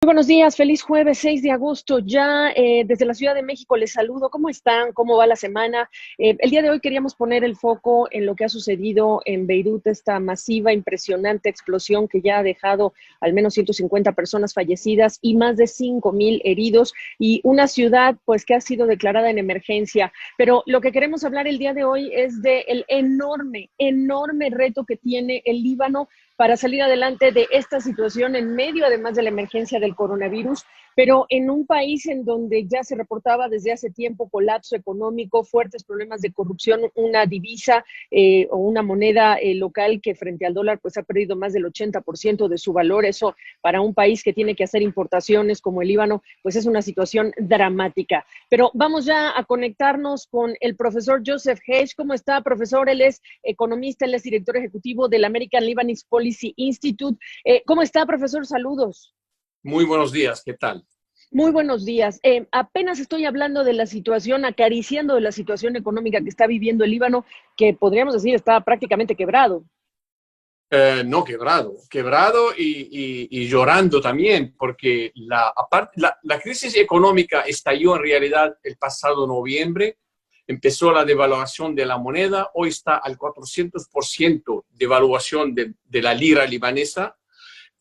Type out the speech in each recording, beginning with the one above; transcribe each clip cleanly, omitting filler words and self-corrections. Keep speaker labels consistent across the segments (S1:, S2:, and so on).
S1: Muy buenos días, feliz jueves 6 de agosto. Ya desde la Ciudad de México les saludo. ¿Cómo están? ¿Cómo va la semana? El día de hoy queríamos poner el foco en lo que ha sucedido en Beirut, esta masiva, impresionante explosión que ya ha dejado al menos 150 personas fallecidas y más de 5,000 heridos, y una ciudad pues que ha sido declarada en emergencia. Pero lo que queremos hablar el día de hoy es del enorme reto que tiene el Líbano para salir adelante de esta situación en medio, además de la emergencia del coronavirus, pero en un país en donde ya se reportaba desde hace tiempo colapso económico, fuertes problemas de corrupción, una divisa o una moneda local que frente al dólar pues ha perdido más del 80% de su valor. Eso para un país que tiene que hacer importaciones como el Líbano, pues es una situación dramática. Pero vamos ya a conectarnos con el profesor Joseph Hesh. ¿Cómo está, profesor? Él es economista, él es director ejecutivo del American Lebanese Policy Institute. ¿Cómo está, profesor? Saludos.
S2: Muy buenos días, ¿qué tal?
S1: Muy buenos días. Apenas estoy hablando de la situación, acariciando de la situación económica que está viviendo el Líbano, que podríamos decir está prácticamente quebrado.
S2: No, quebrado y llorando también, porque la crisis económica estalló en realidad el pasado noviembre. Empezó la devaluación de la moneda, hoy está al 400% de devaluación de la lira libanesa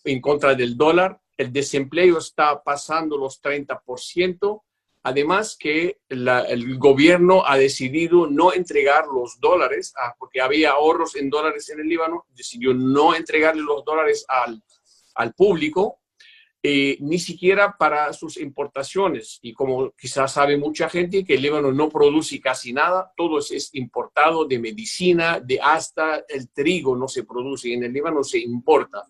S2: en contra del dólar. El desempleo está pasando los 30%. Además que el gobierno ha decidido no entregar los dólares, porque había ahorros en dólares en el Líbano, decidió no entregarle los dólares al público, ni siquiera para sus importaciones. Y como quizás sabe mucha gente, que el Líbano no produce casi nada, todo es importado, de medicina, de hasta el trigo no se produce en el Líbano, se importa.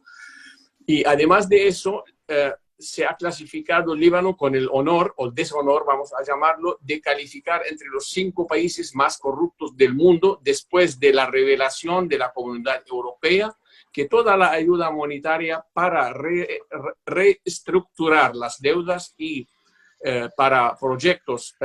S2: Y además de eso, se ha clasificado el Líbano con el honor o deshonor, vamos a llamarlo, de calificar entre los 5 países más corruptos del mundo después de la revelación de la Comunidad Europea que toda la ayuda monetaria para reestructurar las deudas y para proyectos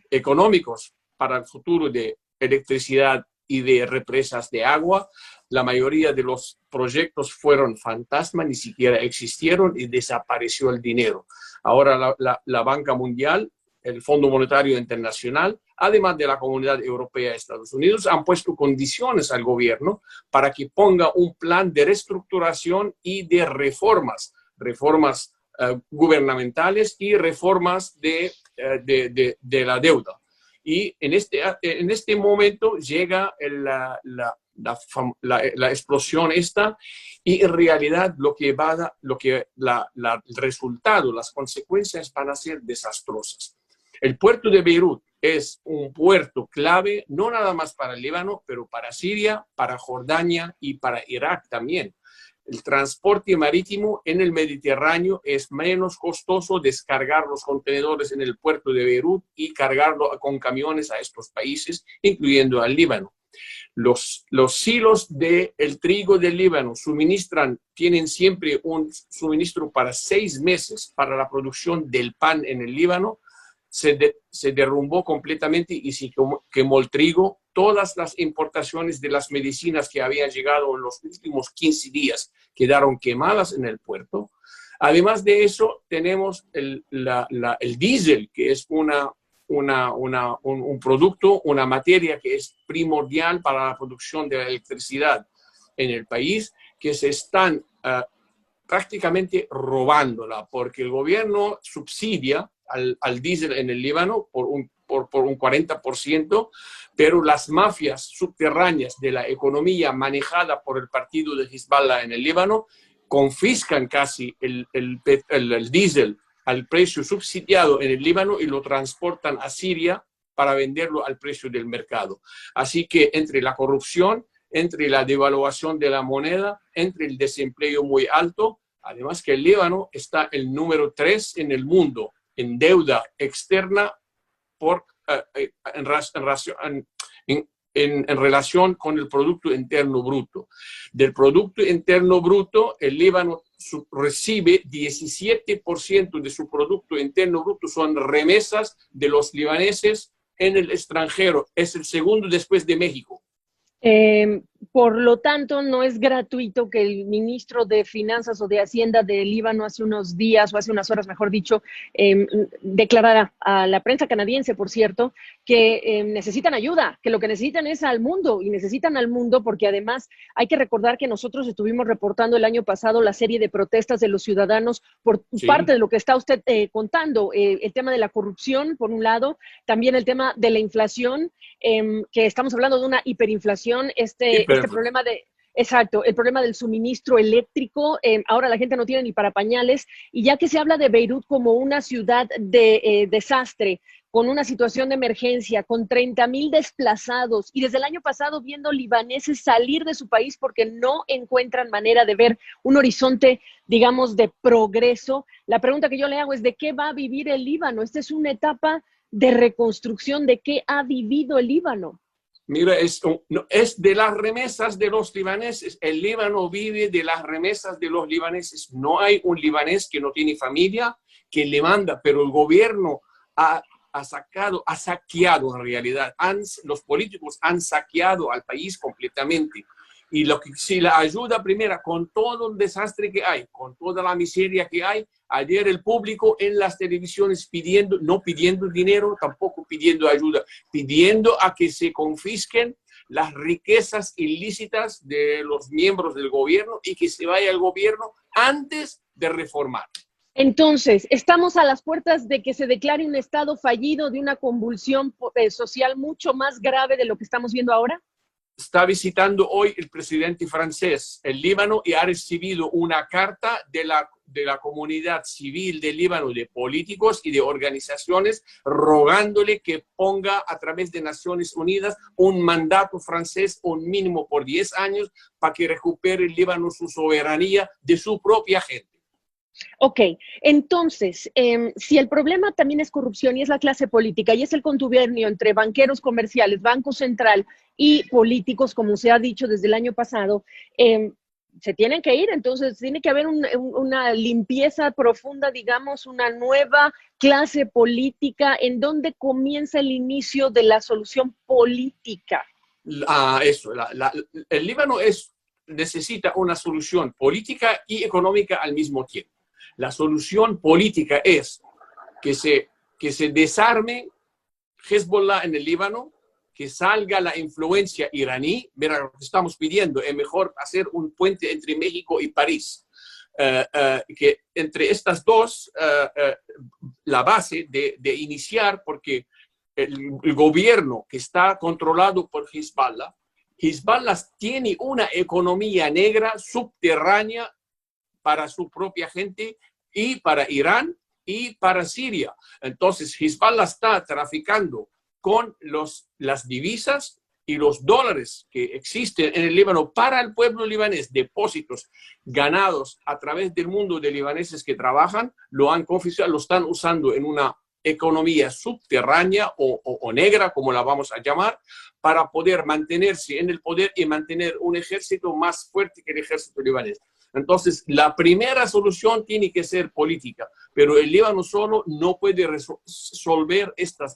S2: económicos para el futuro de electricidad y de represas de agua, la mayoría de los proyectos fueron fantasma, ni siquiera existieron y desapareció el dinero. Ahora la Banca Mundial, el Fondo Monetario Internacional, además de la Comunidad Europea y Estados Unidos, han puesto condiciones al gobierno para que ponga un plan de reestructuración y de reformas gubernamentales y reformas de la deuda. Y en este momento llega la explosión esta, y en realidad el resultado, las consecuencias van a ser desastrosas. El puerto de Beirut es un puerto clave, no nada más para el Líbano, pero para Siria, para Jordania y para Irak también. El transporte marítimo en el Mediterráneo es menos costoso descargar los contenedores en el puerto de Beirut y cargarlo con camiones a estos países, incluyendo al Líbano. Los silos del trigo del Líbano tienen siempre un suministro para 6 meses para la producción del pan en el Líbano. Se derrumbó completamente y se quemó el trigo. Todas las importaciones de las medicinas que habían llegado en los últimos 15 días quedaron quemadas en el puerto. Además de eso, tenemos el diésel, que es un producto, una materia que es primordial para la producción de la electricidad en el país, que se están prácticamente robándola, porque el gobierno subsidia al diésel en el Líbano por un 40%, pero las mafias subterráneas de la economía manejada por el partido de Hezbollah en el Líbano confiscan casi el diésel al precio subsidiado en el Líbano y lo transportan a Siria para venderlo al precio del mercado. Así que entre la corrupción, entre la devaluación de la moneda, entre el desempleo muy alto, además que el Líbano está el número 3 en el mundo en deuda externa en relación con el Producto Interno Bruto. Del Producto Interno Bruto, el Líbano recibe 17% de su Producto Interno Bruto, son remesas de los libaneses en el extranjero. Es el segundo después de México.
S1: Por lo tanto, no es gratuito que el ministro de Finanzas o de Hacienda del Líbano hace unos días, o hace unas horas, mejor dicho, declarara a la prensa canadiense, por cierto, que necesitan ayuda, que lo que necesitan es al mundo, y necesitan al mundo porque además hay que recordar que nosotros estuvimos reportando el año pasado la serie de protestas de los ciudadanos por
S2: Sí,
S1: parte de lo que está usted contando, el tema de la corrupción, por un lado, también el tema de la inflación, que estamos hablando de una hiperinflación, este
S2: hiperinflación.
S1: problema de, exacto, el problema del suministro eléctrico, ahora la gente no tiene ni para pañales, y ya que se habla de Beirut como una ciudad de desastre, con una situación de emergencia, con 30,000 desplazados, y desde el año pasado viendo libaneses salir de su país porque no encuentran manera de ver un horizonte, digamos, de progreso, la pregunta que yo le hago es: ¿de qué va a vivir el Líbano? Esta es una etapa de reconstrucción. ¿De qué ha vivido el Líbano?
S2: Mira, no, es de las remesas de los libaneses. El Líbano vive de las remesas de los libaneses. No hay un libanés que no tiene familia que le manda, pero el gobierno ha saqueado en realidad. Los políticos han saqueado al país completamente. Y si la ayuda primera, con todo el desastre que hay, con toda la miseria que hay, ayer el público en las televisiones pidiendo, no pidiendo dinero, tampoco pidiendo ayuda, pidiendo a que se confisquen las riquezas ilícitas de los miembros del gobierno y que se vaya el gobierno antes de reformar.
S1: Entonces, estamos a las puertas de que se declare un estado fallido, de una convulsión social mucho más grave de lo que estamos viendo ahora.
S2: Está visitando hoy el presidente francés el Líbano y ha recibido una carta de la comunidad civil del Líbano, de políticos y de organizaciones, rogándole que ponga a través de Naciones Unidas un mandato francés, un mínimo por 10 años, para que recupere el Líbano su soberanía de su propia gente.
S1: Ok, entonces, si el problema también es corrupción y es la clase política y es el contubernio entre banqueros comerciales, Banco Central y políticos, como se ha dicho desde el año pasado, se tienen que ir, entonces tiene que haber una limpieza profunda, digamos, una nueva clase política en donde comienza el inicio de la solución política.
S2: El Líbano necesita una solución política y económica al mismo tiempo. La solución política es que se desarme Hezbollah en el Líbano, que salga la influencia iraní. Mira, lo que estamos pidiendo es mejor hacer un puente entre México y París. Que entre estas dos, la base de iniciar, porque el gobierno que está controlado por Hezbollah tiene una economía negra subterránea para su propia gente y para Irán y para Siria. Entonces, Hezbollah está traficando con las divisas y los dólares que existen en el Líbano para el pueblo libanés, depósitos ganados a través del mundo de libaneses que trabajan, lo han confiscado, lo están usando en una economía subterránea o negra, como la vamos a llamar, para poder mantenerse en el poder y mantener un ejército más fuerte que el ejército libanés. Entonces, la primera solución tiene que ser política, pero el Líbano solo no puede resolver este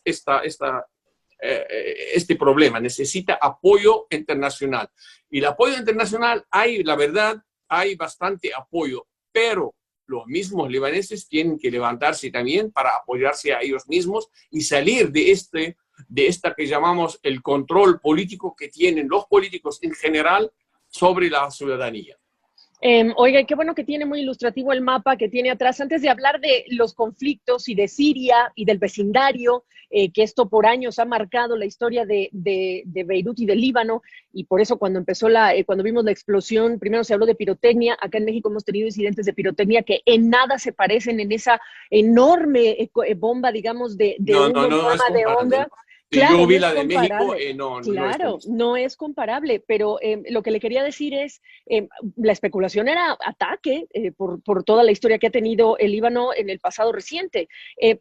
S2: problema. Necesita apoyo internacional. Y el apoyo internacional, la verdad, hay bastante apoyo, pero los mismos libaneses tienen que levantarse también para apoyarse a ellos mismos y salir de esta que llamamos el control político que tienen los políticos en general sobre la ciudadanía.
S1: Oiga, qué bueno que tiene muy ilustrativo el mapa que tiene atrás. Antes de hablar de los conflictos y de Siria y del vecindario, que esto por años ha marcado la historia de Beirut y del Líbano, y por eso cuando cuando vimos la explosión, primero se habló de pirotecnia. Acá en México hemos tenido incidentes de pirotecnia que en nada se parecen en esa enorme bomba, digamos, de humo en
S2: No es
S1: forma de
S2: comparable.
S1: onda.
S2: Si
S1: Claro,
S2: yo
S1: no
S2: vi
S1: es
S2: la de México,
S1: comparable.
S2: no es
S1: Claro,
S2: comparable.
S1: no es comparable, pero lo que le quería decir es, la especulación era ataque por toda la historia que ha tenido el Líbano en el pasado reciente.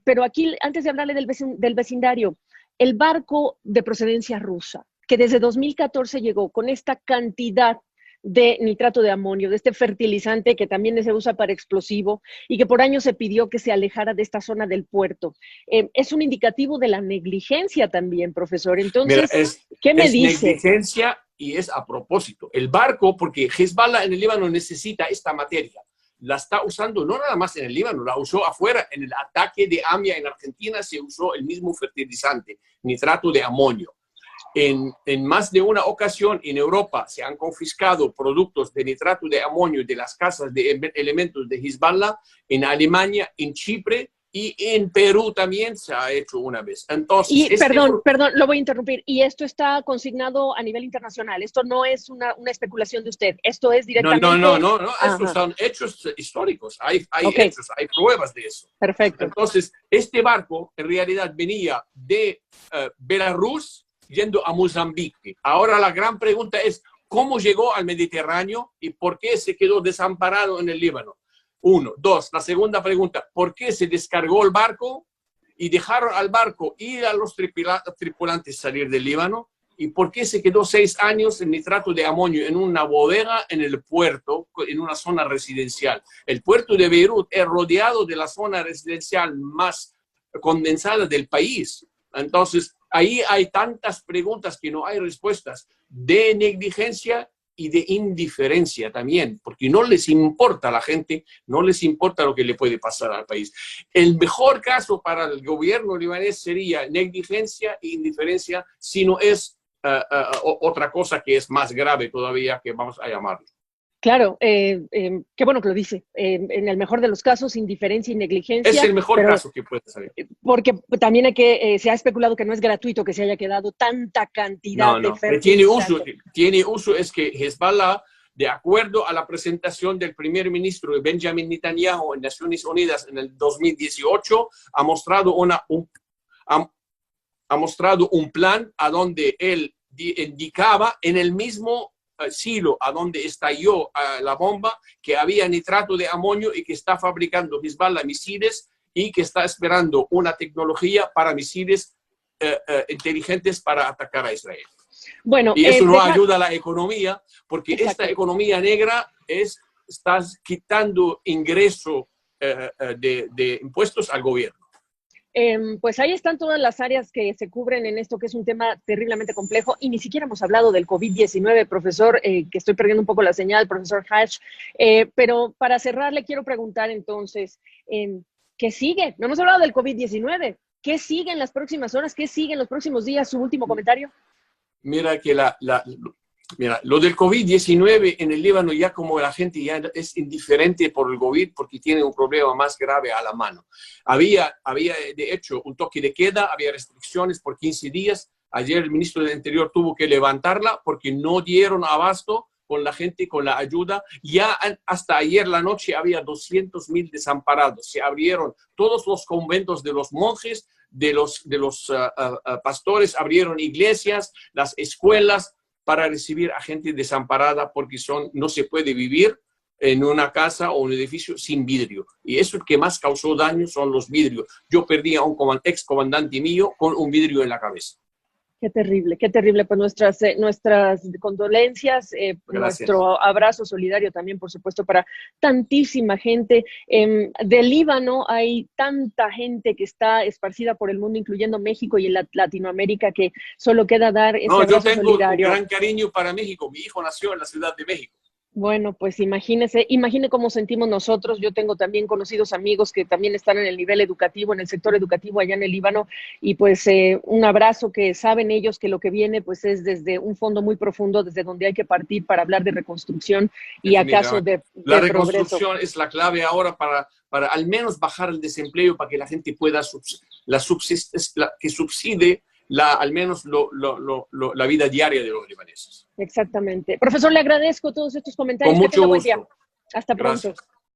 S1: Pero aquí, antes de hablarle del vecindario, el barco de procedencia rusa, que desde 2014 llegó con esta cantidad de nitrato de amonio, de este fertilizante que también se usa para explosivo y que por años se pidió que se alejara de esta zona del puerto. Es un indicativo de la negligencia también, profesor.
S2: Mira,
S1: Entonces, ¿qué me dice?
S2: y es a propósito. El barco, porque Hezbollah en el Líbano necesita esta materia, la está usando no nada más en el Líbano, la usó afuera. En el ataque de AMIA en Argentina se usó el mismo fertilizante, nitrato de amonio. En más de una ocasión en Europa se han confiscado productos de nitrato de amonio de las casas de elementos de Hezbollah, en Alemania, en Chipre y en Perú también se ha hecho una vez. Entonces,
S1: perdón, lo voy a interrumpir. Y esto está consignado a nivel internacional. Esto no es una especulación de usted. Esto es directamente...
S2: No. Estos son hechos históricos. Hay hechos, hay pruebas de eso.
S1: Perfecto.
S2: Entonces, este barco en realidad venía de Belarus yendo a Mozambique. Ahora la gran pregunta es, ¿cómo llegó al Mediterráneo y por qué se quedó desamparado en el Líbano? Uno. Dos, la segunda pregunta, ¿por qué se descargó el barco y dejaron al barco y a los tripulantes salir del Líbano? ¿Y por qué se quedó 6 años en nitrato de amonio en una bodega en el puerto, en una zona residencial? El puerto de Beirut es rodeado de la zona residencial más condensada del país. Entonces, ahí hay tantas preguntas que no hay respuestas, de negligencia y de indiferencia también, porque no les importa a la gente, no les importa lo que le puede pasar al país. El mejor caso para el gobierno libanés sería negligencia e indiferencia, si no es otra cosa que es más grave todavía, que vamos a llamarlo.
S1: Claro, qué bueno que lo dice. En el mejor de los casos, indiferencia y negligencia.
S2: Es el mejor caso que puede salir.
S1: Porque también se ha especulado que no es gratuito que se haya quedado tanta cantidad de
S2: fertilizante. Tiene uso, es que Hezbollah, de acuerdo a la presentación del primer ministro Benjamin Netanyahu en Naciones Unidas en el 2018, ha mostrado un plan a donde él indicaba en el mismo silo a donde estalló la bomba, que había nitrato de amonio y que está fabricando Hezbollah misiles y que está esperando una tecnología para misiles inteligentes para atacar a Israel.
S1: Bueno,
S2: y eso no ayuda a la economía, porque
S1: exacto.
S2: Esta economía negra está quitando ingreso de impuestos al gobierno.
S1: Pues ahí están todas las áreas que se cubren en esto, que es un tema terriblemente complejo, y ni siquiera hemos hablado del COVID-19, profesor, que estoy perdiendo un poco la señal, profesor Hach, pero para cerrar le quiero preguntar entonces, ¿qué sigue? No hemos hablado del COVID-19, ¿qué sigue en las próximas horas? ¿Qué sigue en los próximos días? ¿Su último comentario?
S2: Mira que lo del COVID-19 en el Líbano, ya como la gente ya es indiferente por el COVID porque tiene un problema más grave a la mano. Había de hecho un toque de queda, había restricciones por 15 días. Ayer el ministro del Interior tuvo que levantarla porque no dieron abasto con la gente, con la ayuda. Ya hasta ayer la noche había 200,000 desamparados. Se abrieron todos los conventos de los monjes, de los pastores, abrieron iglesias, las escuelas, para recibir a gente desamparada porque no se puede vivir en una casa o un edificio sin vidrio. Y eso que más causó daño son los vidrios. Yo perdí a un ex comandante mío con un vidrio en la cabeza.
S1: Qué terrible, qué terrible. Pues nuestras condolencias, nuestro abrazo solidario también, por supuesto, para tantísima gente. Del Líbano hay tanta gente que está esparcida por el mundo, incluyendo México y en Latinoamérica, que solo queda dar ese abrazo solidario.
S2: Yo tengo un gran cariño para México. Mi hijo nació en la Ciudad de México.
S1: Bueno, pues imagine cómo sentimos nosotros. Yo tengo también conocidos amigos que también están en el nivel educativo, en el sector educativo allá en el Líbano, y pues un abrazo, que saben ellos que lo que viene pues es desde un fondo muy profundo, desde donde hay que partir para hablar de reconstrucción y acaso de
S2: la reconstrucción progreso. Es la clave ahora para al menos bajar el desempleo, para que la gente pueda que subside al menos la vida diaria de los libaneses.
S1: Exactamente. Profesor, le agradezco todos estos comentarios.
S2: Con mucho gusto.
S1: Hasta pronto.
S2: Gracias.